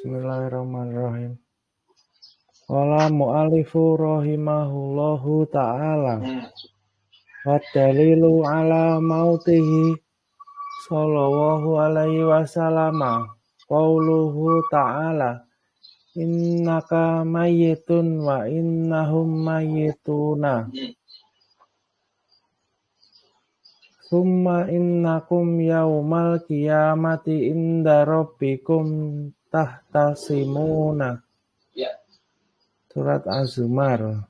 Bismillahirrahmanirrahim. Qala mu'alifu rahimahullahu ta'ala. Wa dalilu ala mautihi sallallahu alaihi wasallam. Qauluhu ta'ala. Innaka mayyitun wa innahum mayyituna. Summa innakum yaumal qiyamati inda rabbikum tahtasimuna. Surat Az-Zumar.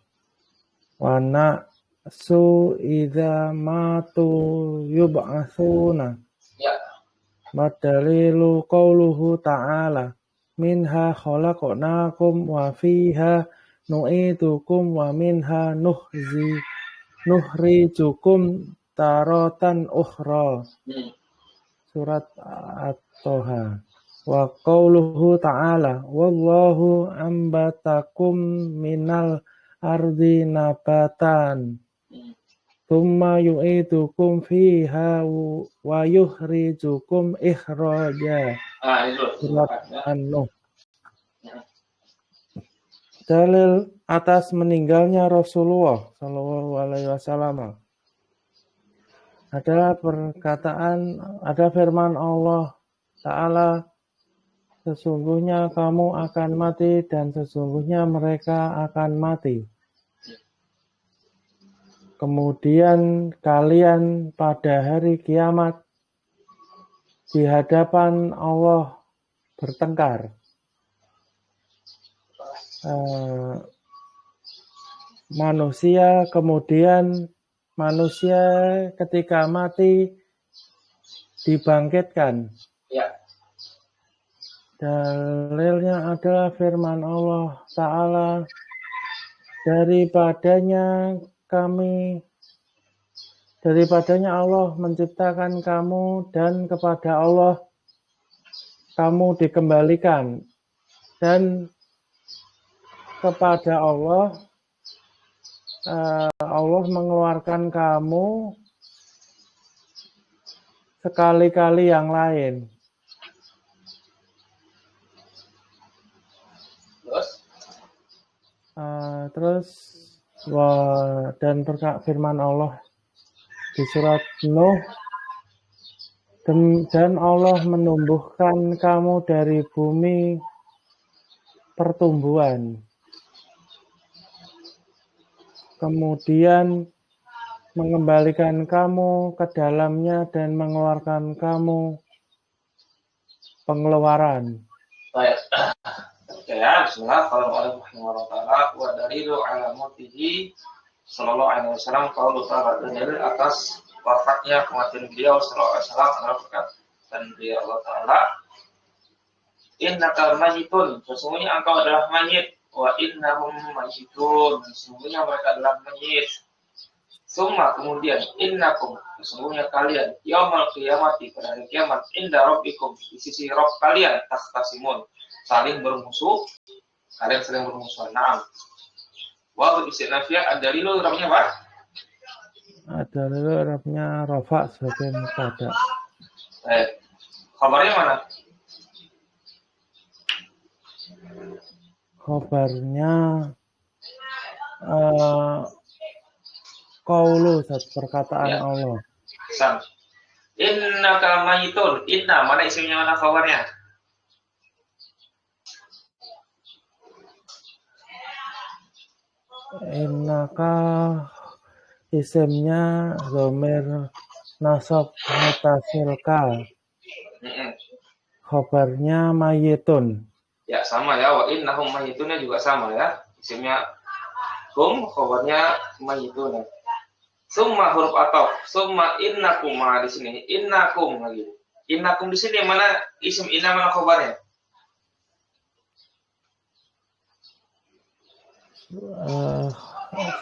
Wa na'su idza matu yub'atsuna. Madalilu qauluhu ta'ala. Minha khalaqnakum wa fiha nu'idukum wa minha nukhrijukum taratan ukhra. Surat At-Toha. Wa qauluhu ta'ala. Wallahu ambatakum minal ardi nabatan. Thumma yu'idukum fiha wa yukhrijukum ikhraja. Surat An-Nuh. Dalil atas meninggalnya Rasulullah Shallallahu Alaihi Wasallam adalah ada firman Allah Ta'ala, sesungguhnya kamu akan mati dan sesungguhnya mereka akan mati. Kemudian kalian pada hari kiamat di hadapan Allah bertengkar. Manusia ketika mati dibangkitkan. Dalilnya adalah firman Allah Ta'ala, daripadanya Allah menciptakan kamu dan kepada Allah kamu dikembalikan, dan kepada Allah mengeluarkan kamu sekali-kali yang lain. Dan firman Allah di surat Nuh, dan Allah menumbuhkan kamu dari bumi pertumbuhan, kemudian mengembalikan kamu ke dalamnya dan mengeluarkan kamu pengeluaran. Baik. Ya, bismillah. Bismillahirrahmanirrahim. Wa dalilu ala mautihi sallallahu alaihi wasallam, qaulu ta'ala, dalil atas wafatnya, kematian beliau sallallahu alaihi wasallam adalah perkataan beliau Allah Ta'ala, innaka mayyitun, sesungguhnya engkau adalah mayyit, wa innahum mayyitun, sesungguhnya mereka adalah mayyit. Summa, kemudian, innakum, sesungguhnya kalian, yaumal qiyamati, pada hari kiamat, inda rabbikum, di sisi Rabb kalian, takhtasimun, saling bermusuh, kalian saling bermusuhan. Naam. Wa bisir nafiyah, ad-dalilu Rabbnya apa? Ad-dalilu Rabbnya rafa sebagai mubtada. Kabarnya mana? Kabarnya qaulu, perkataan ya. Allah. Sam. Innaka mayyitun. Inna, mana isimnya, mana kabarnya? Innaka isimnya dhamir nasab mutasilka. Khabarnya mayyitun. Ya, sama ya. Wa innahum mayyitunnya juga sama ya. Isimnya hum, khabarnya mayyitun. Summa huruf ataf. Summa innakum, di sini. Innakum lagi. Innakum di sini mana isim inna, mana khabarnya?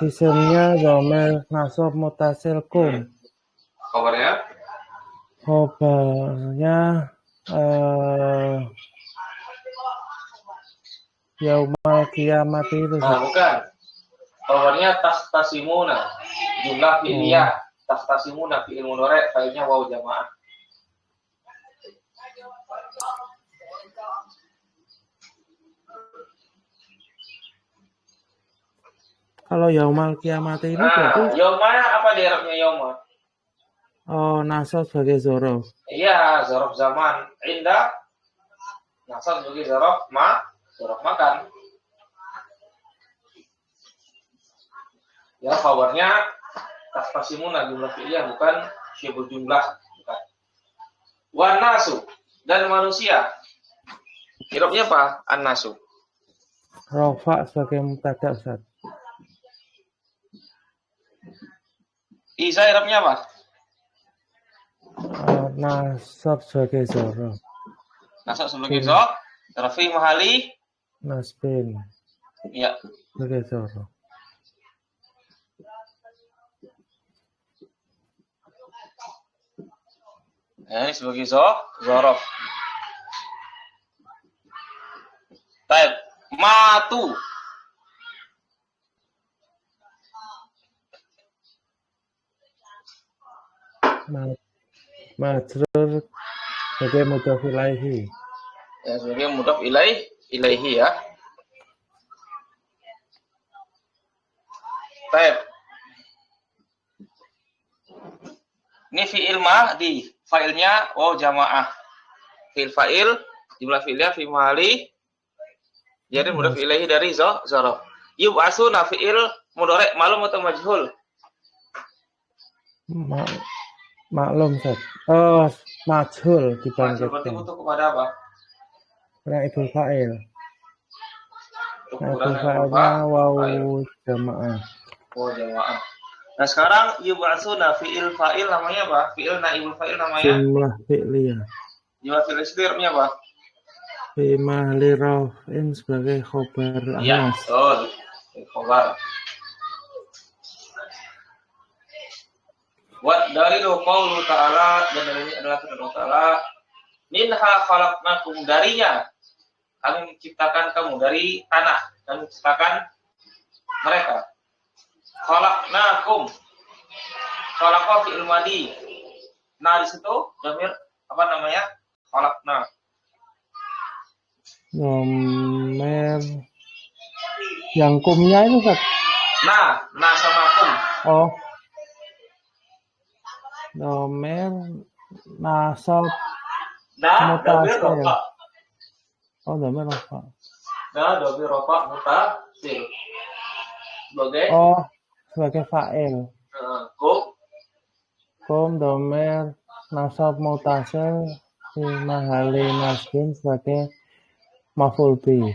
Isimnya dhamir nasab mutasil kum. Khabarnya? Khabarnya yaumal qiyamati itu. Bukan. Khabarnya tahtasimuna. Jumlah fi'liyah. Tahtasimuna fi'il mudhari', fa'ilnya waw jamaah. Kalau yaumal kiamat ini berarti Yauma apa di Arabnya yauma? nasab sebagai zorof. Iya, zorof zaman. Indah nasab sebagai zorof makan. Ya, kabarnya tasfasimuna jumlah fi'liyah bukan syibul jumlah, bukan. Wan nasu dan manusia. Irobnya apa? An-nasu. Rofa sebagai mubtada, Ustaz. Isa irobnya apa? Nasab sebagai zorof. Nasab sebagai zorof. Rafi mahali. Nasbin. Iya. Sebagai zorof. Nah, ini sebagai zorof. Baik, matu. Majrur sebagai mudhof ilaihi. Ya, sebagai mudhof ilaihi ya. Baik. Ini fi'il di fa'ilnya waw jamaah. Fi'il fa'il jumlah fi'ilnya fi mahali jadi mudhof ilaihi dari zorof. Yub'asuna fi'il mudhari' ma'lum atau majhul? Maklum, Ustaz. Majhul dibangkitkan. Berarti butuh kepada apa? Naibul fa'il. Naibul fa'ilnya waw jamaah. Waw jamaah. Nah, sekarang yub'asuna fi'il fa'il namanya apa? Fi'il naibul fa'il namanya jumlah fi'liyah. Jumlah fi'il istirnya apa? Fi mahli raf'in sebagai khobar Iya, anas. betul. Khobar. Wa dalilu qaulu ta'ala, dan dari ini adalah firman Allah Ta'ala, minha khalaqnakum, darinya kami menciptakan kamu, dari tanah kami menciptakan mereka. Khalaqnakum, khalaqa fi'il madi. Nah, di situ dhamir apa namanya? Khalaqna. Dhamir yang kumnya itu, Ustaz. Nah sama kum. Oh. Dhamir nasab Dhamir rofa. Oh, dhamir rofa. Dhamir rofa mutasil. Sebagai fa'il. Kum dhamir nasab mutasil fi mahali nasbin sebagai maf'ul bi.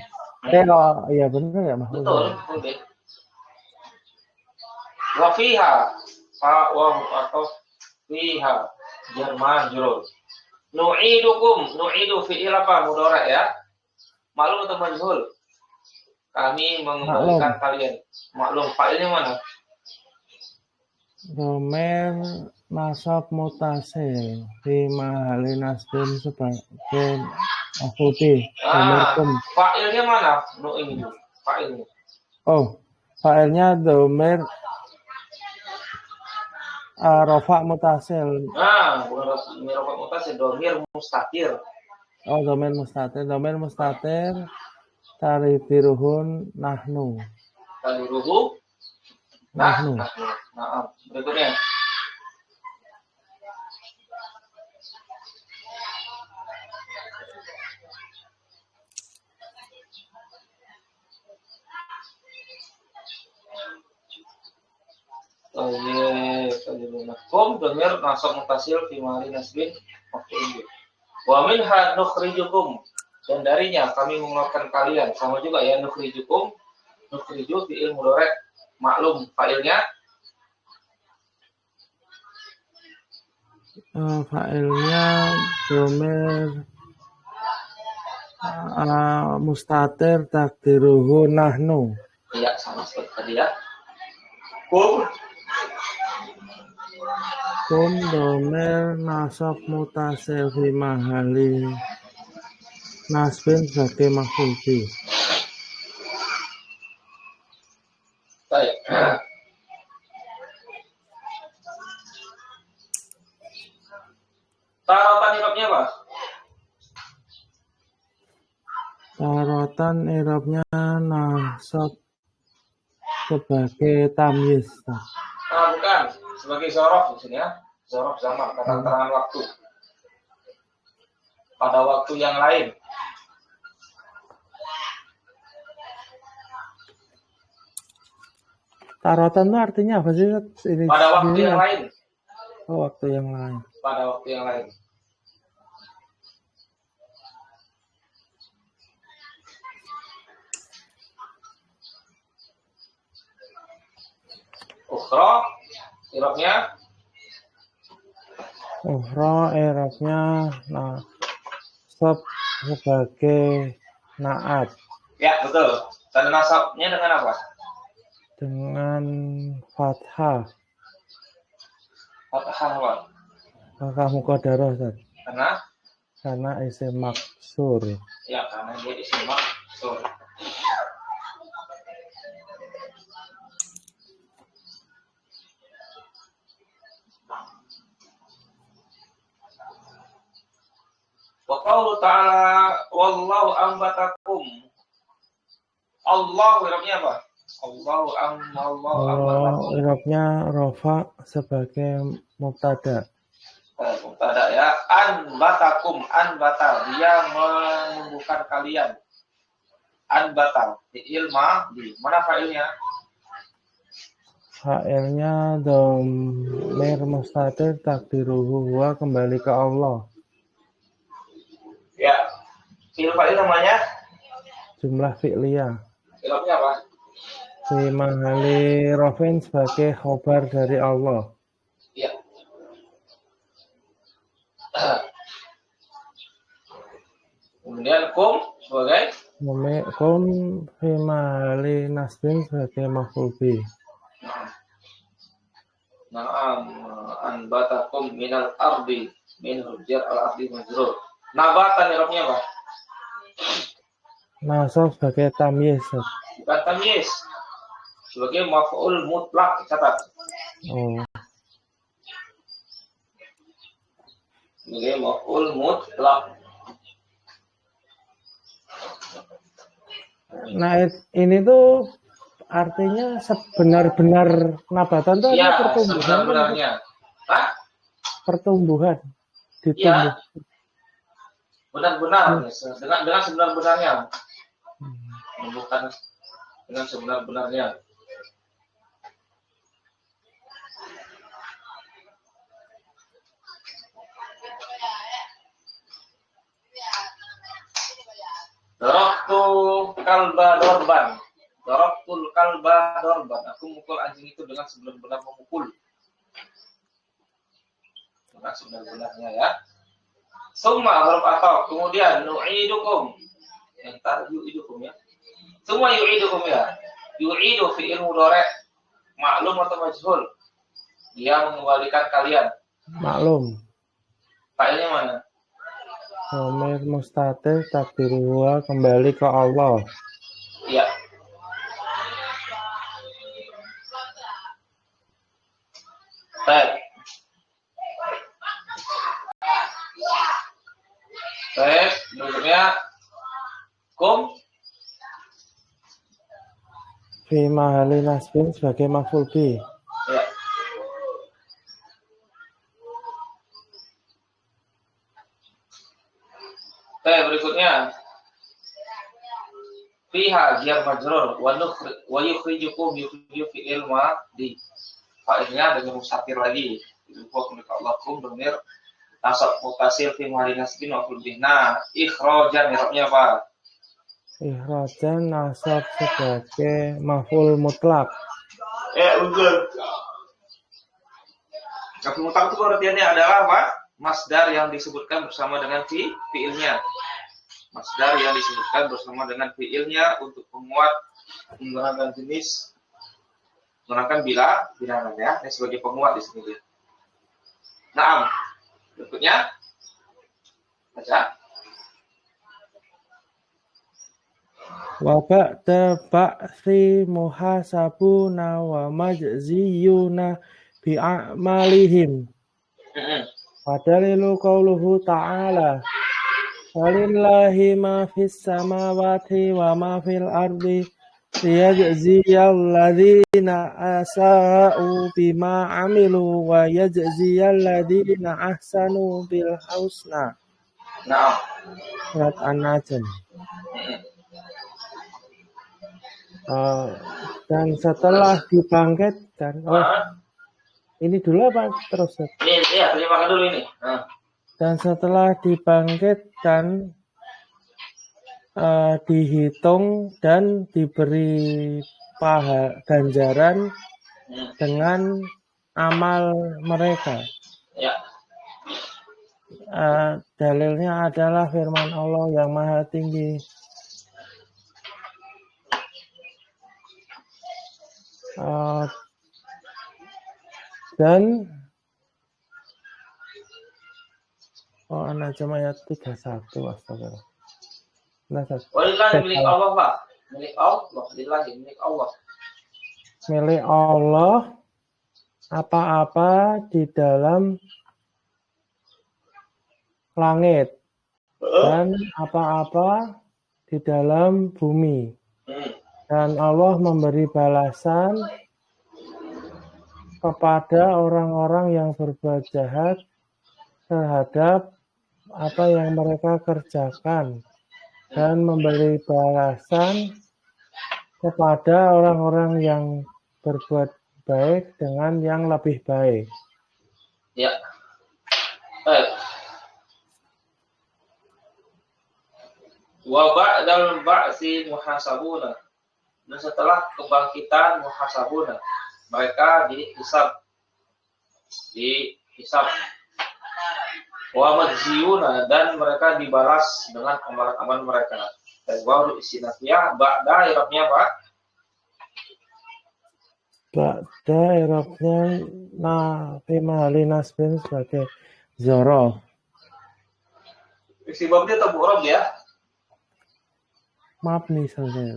Iya benar ya maf'ul. Betul. Wa fiha atau fiha jar majrur. Nu'idu fi'il apa? Mudhari' ya. Maklum atau majhul? Kami mengembalikan kalian. Maklum, fa'ilnya mana? Dhamir nasab mutasil fi mahali nasbin sebagai maf'ul bi. Fa'ilnya mana? Nu'idu. Fa'ilnya. Fa'ilnya dhamir rofa mutasil. Bukan rofa mutasil, dhamir mustatir. Dhamir mustatir. Dhamir mustatir taridiruhun nahnu. Taridiruhu nahnu. Nah, berikutnya. Kum dhamir nasab mutasil fi mahali nasbin maf'ul bi. Wa minha nukhrijukum, dan darinya kami mengeluarkan kalian. Sama juga ya, nukhrijukum, nukhriju fi'il mudhari' maklum, fa'ilnya dhamir mustatir takdiruhu nahnu. Iya, sama seperti tadi ya. Kum dhamir nasab mutasil fi mahali nasbin sebagai maf'ul bi. Baik. Taratan irobnya apa? Taratan irobnya nasab sebagai tamyiz. Bukan, sebagai zorof di sini ya. Zorof zaman, kata keterangan waktu. Pada waktu yang lain. Tarotan itu artinya apa sih? Ini pada waktu yang lain. Oh, waktu yang lain. Pada waktu yang lain. Ukhra, irobnya. Ukhra, irobnya nasab sebagai naat. Ya, betul. Tanda nasabnya dengan apa? Dengan fathah. Fathah apa? Fathah muqaddarah, Ustaz. Karena? Karena isim maksur. Ya, karena dia isim maksur. Wa qaulu ta'ala wallahu ambatakum. Allah irobnya apa? Allahu ambatakum. Irobnya rofa sebagai mubtada. Mubtada ya. Anbatakum, anbata, dia menumbuhkan kalian. Anbata, fi'il di mana fa'ilnya? Fa'ilnya dhamir mustatir takdiruhu huwa, kembali ke Allah. Ya. Fi'il fa'il namanya? Jumlah fi'liyah. Fi'ilnya apa? Fi mahali rofin sebagai khobar dari Allah. Ya. Kemudian kum sebagai? Kum fi mahali nasbin sebagai maf'ul bih. Na'am, anbatakum minal ardi, minal jar al ardi majrur. Nabatan irobnya apa? Nasab sebagai tamyiz. Bukan tamyiz. Sebagai maf'ul mutlak, catat. Oh. Sebagai maf'ul mutlak. Nah, ini tuh artinya sebenar-benar nabatan tuh ya, pertumbuhan. Sebenar-benarnya. Hah? Pertumbuhan. Ditumbuh. Ya. Benar-benar, dengan sebenar-benarnya. Bukan dengan sebenar-benarnya. Darabtul kalba dorban. Darabtul kalba dorban. Aku mukul anjing itu dengan sebenar-benar memukul. Dengan sebenar-benarnya ya. Summa huruf atau. Kemudian nu'idukum. Entar yu'idukum ya. Semua yu'idukum ya. Yu'idu fi'il mudhari' maklum atau majhul. Dia mengembalikan kalian. Maklum. Fa'ilnya mana? Dhamir mustatir takdiruhu kembali ke Allah. Iya. Baik. Baik, berikutnya kum Fi mahali nasbin sebagai maf'ul bih. ya. Baik, berikutnya fiha jar majrur wa yukhrijukum yukhriju fi'il di fa'ilnya dengan mustatir lagi. Itu hukum Allah kum dhamir nasab mutasil fi mahali nasbin wa fil bih. Nah, ikhrajan irobnya apa? Ikhrajan nasab sebagai maf'ul mutlak. Betul. Maf'ul mutlak itu pengertiannya adalah apa? Masdar yang disebutkan bersama dengan fi'ilnya. Masdar yang disebutkan bersama dengan fi'ilnya untuk penguat menggunakan jenis menggunakan bilangan ya. Ini sebagai penguat di sini dia. Naam. Berikutnya baca. Wa ba'da ba'thi muhasabuna wa majziyuna bi'amalihim. Padalilu qauluhu ta'ala walillahi ma fis samawati wa ma fil ardi liyajziyal ladzina asa'u bima amilu wa yajziyal ladzina ahsanu bil husna. Nah. Surat An-Najm. Dan setelah dibangkitkan, ini dulu apa terus? Ini ya, terjemahkan dulu ini. Dan setelah dibangkitkan, dihitung dan diberi ganjaran dengan amal mereka. Ya. Dalilnya adalah firman Allah yang Maha Tinggi. Dan An-Najm ayat 31. Astagfirullah. Walillahi milik Allah, Pak. Milik Allah, lillahi milik Allah. Milik Allah apa-apa di dalam langit dan apa-apa di dalam bumi. Dan Allah memberi balasan kepada orang-orang yang berbuat jahat terhadap apa yang mereka kerjakan, dan memberi balasan kepada orang-orang yang berbuat baik dengan yang lebih baik. Ya. Baik. Wa ba'dal ba'si muhasabuna. Dan setelah kebangkitan muhasabuna, mereka dihisab. Wa majziyuna, dan mereka dibalas dengan amalan-amalan mereka. Dan baru istinafiyah ba'da irabnya apa? Ba'da irabnya fi mahali nasbin sebagai zorof. Istibabnya atau mu'rab ya? Mabni saja.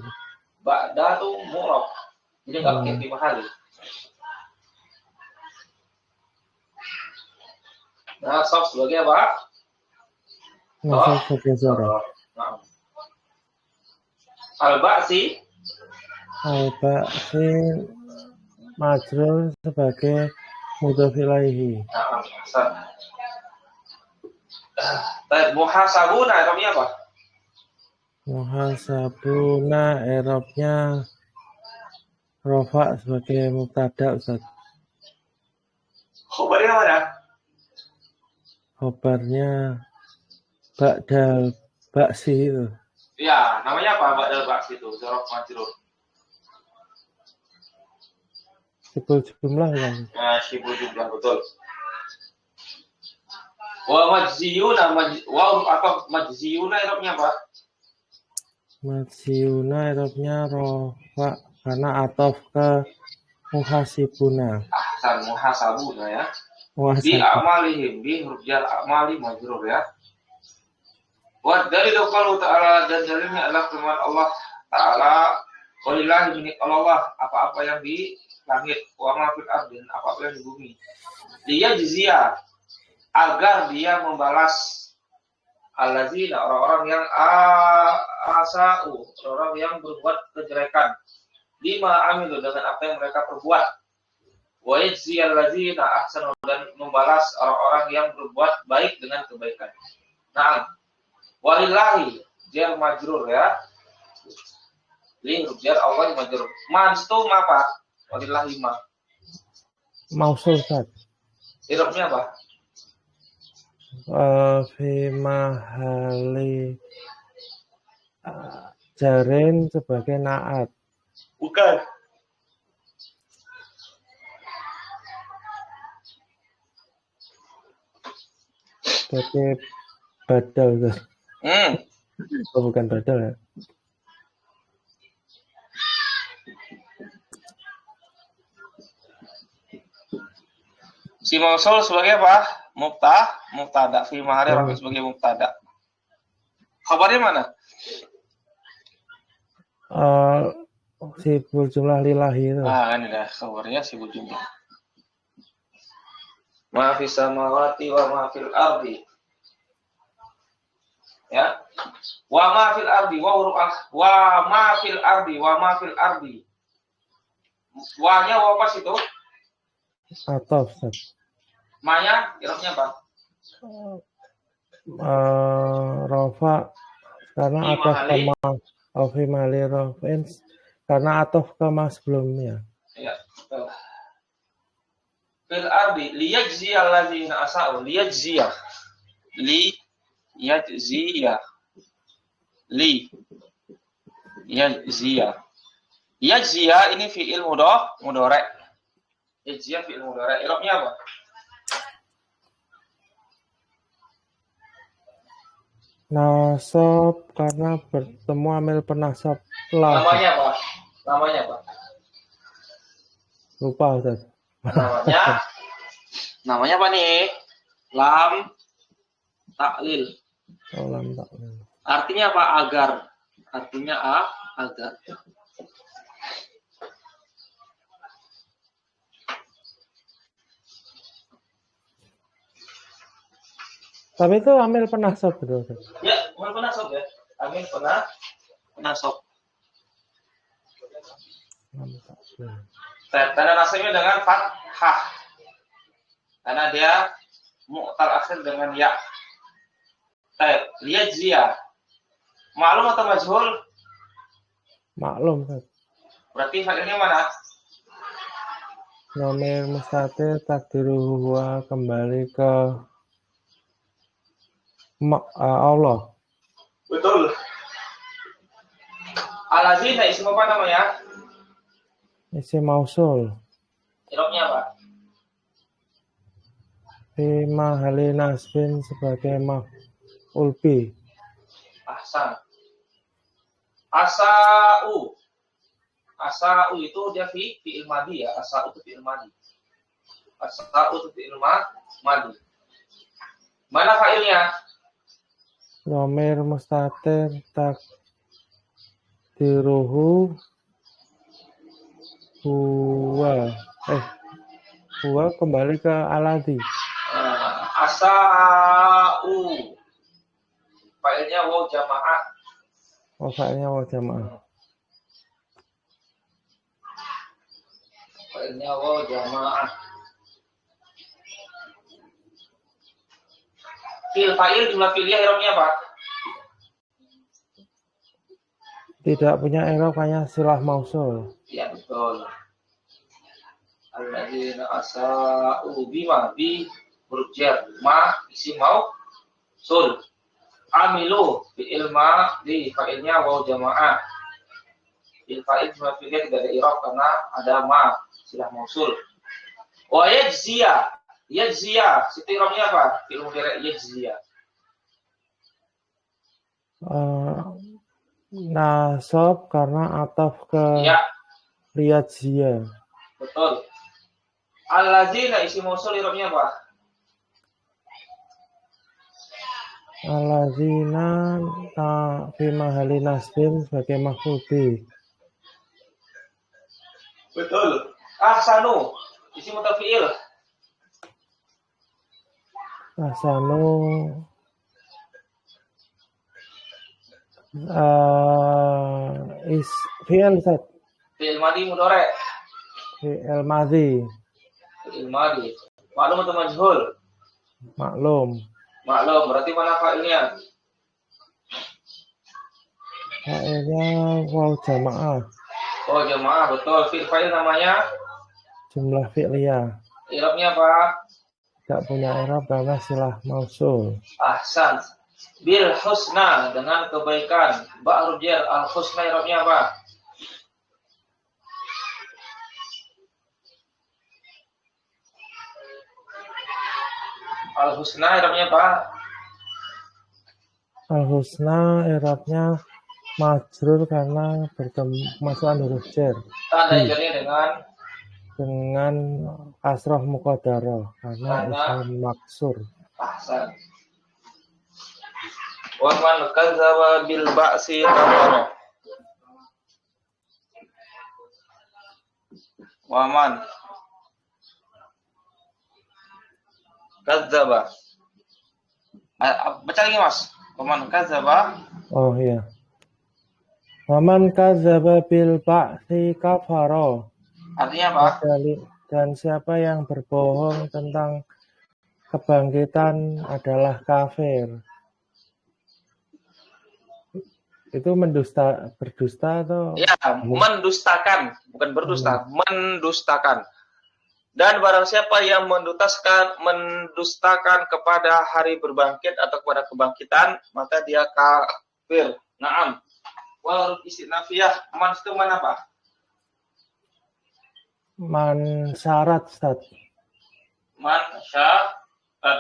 Ba'da tuh mu'rab. Jadi nggak pakai fi mahali. Nasab sebagai apa? Nasab sebagai zorof. Al-Ba'si majrur sebagai mudhof ilaihi. Muhasabuna irobnya apa? Muhasabuna irobnya rofa sebagai mubtada, Ustaz. Khobarnya mana? Khobarnya ba'dal ba'si itu. Iya, namanya apa ba'dal ba'si itu? Zorof majrur. Sibul jumlah kan? Sibul jumlah, betul. Wa majziyuna, majziyuna irobnya apa? Majziyuna irobnya rofa karena atof ke muhasibuna. Muhasabuna ya. Di amalihim, di huruf jar amali majrur ya. Wa dari qaulu ta'ala, dan dalilnya adalah firman Allah Ta'ala, walillahi milik Allah apa-apa yang di langit, wa ma fil ardi, apa-apa yang di bumi. Dia jizya, agar dia membalas allazina, orang-orang yang asa'u, orang yang berbuat kejelekan, lima amilu, dengan apa yang mereka perbuat. Wa yajziyal ladzina ahsanu, dan membalas orang-orang yang berbuat baik dengan kebaikan. Nah, walillahi jar majrur ya. Li jar Allah majrur. Mansum apa? Walillahi ma. Mausul Ustaz. Irobnya apa? Fi mahali jarin sebagai naat. Bukan. Sebagai badal. Oh, bukan badal ya. Si mausul sebagai apa? Mubtada. Fi mahari rafi sebagai mubtada. Kabarnya mana? Sibul jumlah lillahi itu. Ini dah kabarnya sibul jumlah. Ma fis samawati wa ma fil ardi. Ya. Wa ma fil ardi wa ma fil ardi wa ma fil ardi. Wa-nya wa pas itu? Atof, Ustaz. Ma-nya irobnya apa? Rofa karena atof kama fi mali rofin karena atof kama sebelumnya. Ya, betul. Fil ardi liyajziya allazina asa'u liyajziya yajziya ini fi'il mudhari. Yajziya fi'il mudhari. Irobnya apa? Nasab karena bertemu amil penasab lah. Namanya apa? Lupa, Ustaz. Namanya apa nih? Lam taklil. Oh, lam taklil. Artinya apa? Artinya agar. Tapi itu amil penasab betul. Ya, amil penasab ya. Amil penasab. Tanda nasabnya dengan fathah. Karena dia mu'tal akhir dengan ya. Lihat zia. Maklum atau majhul? Maklum, Ustaz. Berarti fa'ilnya mana? Nomor mustatir takdiru huwa kembali ke Allah. Betul. Al-lazina isim apa namanya? Isim mausul. Irobnya apa? Fi mahali nasbin sebagai maf'ul bi. Ahsan. Asa'u itu dia fi'il madhi ya. Asa'u itu fi'il madhi. Asa'u itu fi'il madhi. Mana fa'ilnya? Nomor mustatir takdiruhu huwa kembali ke aladi. Asa'u. Fa'ilnya waw jamaah. Oh, fa'ilnya waw jamaah. Fa'ilnya waw jamaah. Fa'il jumlah fi'liyah irobnya apa? Tidak punya i'rab, hanya silah mausul. Ya betul. Alladzina asa'u bima bi huruf jar ma isim mausul. Amilu fi'il ma di fa'ilnya waw jamaah. Fa'il jumlah fi'liyah tidak ada i'rab karena ada ma silah mausul. Wa yajziya. Yajziya, situ irobnya apa? Fi'il mudhari yajziya. Nasab karena ataf ke Ya. liyajziya. Betul. Alladzina isim mausul irobnya apa? Alladzina fi mahali nasbin sebagai maf'ul bi. Betul. Ahsanu isim mutafi'il. Ahsanu fi'il Ustaz. Fi'il madhi mudhari. Fi'il madhi. Fi'il madhi. Maklum atau majhul? Maklum. Maklum. Berarti mana fa'ilnya? Fa'ilnya waw jamaah. Oh jamaah, betul. Fa'il namanya? Jumlah fi'liyah. I'rabnya apa? Tidak punya i'rab karena silah mausul. Ahsan. Bil husna, dengan kebaikan. Ba huruf jar, al husna i'rabnya apa? Al husna i'rabnya apa? Al husna i'rabnya majrur karena bermasukan huruf jar. Tanda jarnya dengan kasroh muqaddarah karena isim maksur. Ahsan. Wa man kadzdzaba bil ba'si kafara. Wa man kadzdzaba. Baca lagi Mas. Waman kadzaba. Oh iya. Waman kadzaba bil ba'tsi kafara. Artinya apa? Dan siapa yang berbohong tentang kebangkitan adalah kafir. Itu berdusta atau? Ya, mendustakan, bukan berdusta, mendustakan. Dan barang siapa yang mendustakan kepada hari berbangkit atau kepada kebangkitan, maka dia kafir. Naam. Wal istinafiyah, man itu mana apa? Man syarat, Ustaz. Man syarat.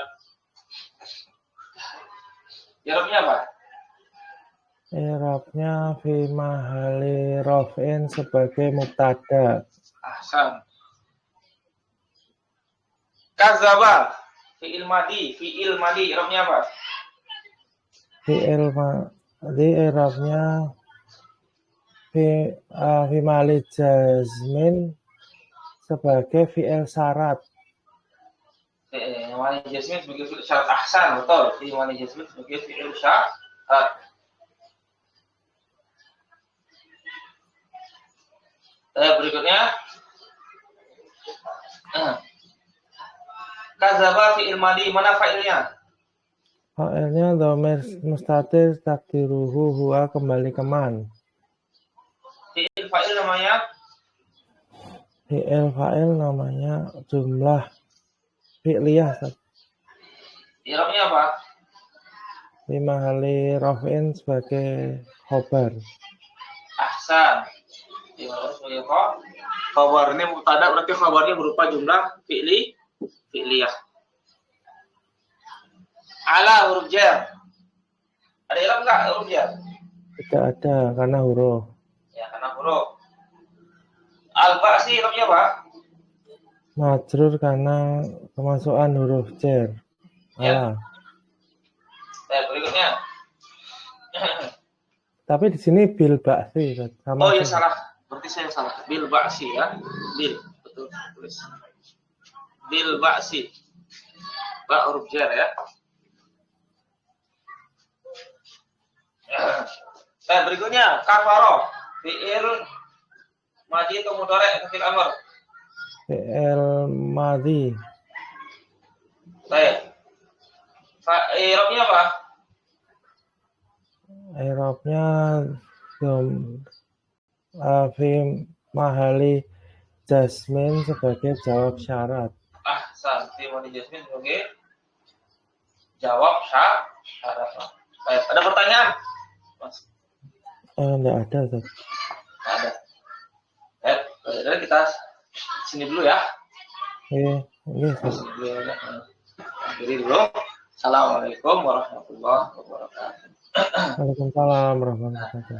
I'rabnya apa? I'rabnya fi mahali raf'in sebagai mubtada. Ahsan. Kadzaba fi'il madi, i'rabnya apa? Fi'il madi i'rabnya fi mahali jazmin sebagai fi'il syarat. Mali jazmin sebagai fi'il syarat. Ahsan, betul. Fi mali jazmin sebagai fi'il syarat. Berikutnya kadzaba fi'il madi, mana fa'ilnya? Fa'ilnya dhamir mustatir takdiruhu huwa, kembali ke man. Fi'il fa'il namanya? Fi'il fa'il namanya jumlah fi'liyah. I'rabnya apa? Fi mahali raf'in sebagai khobar. Ahsan. Sebagai khabar. Ini mubtada, berarti khabarnya berupa jumlah fi'liyah. Ala huruf jar. Ada i'rab enggak huruf jar? Tidak ada karena huruf. Ya, karena huruf. Al-ba'si i'rabnya apa? Majrur karena kemasukan huruf jar. Ya. Berikutnya. Tapi di sini bil ba'si. Oh ya, salah. Berarti saya salah. Bil ba'si ya. Bil. Betul. Tulis. Bil ba'si. Ba huruf jar ya. Berikutnya kafaro. Fi'il madi atau mudhari atau fi'il amr? Fi'il madi. Baik. I'rabnya apa? I'rabnya fi mahali jazmin sebagai jawab syarat. Ahsan. Fi madi jazmin sebagai jawab syarat. Baik. Ada pertanyaan? Mas. Enggak ada, Ustaz. Nggak ada. Baik, kita sini dulu ya. Iya, Ustaz. Jadi dulu. Assalamualaikum warahmatullahi wabarakatuh. Waalaikumsalam warahmatullahi wabarakatuh.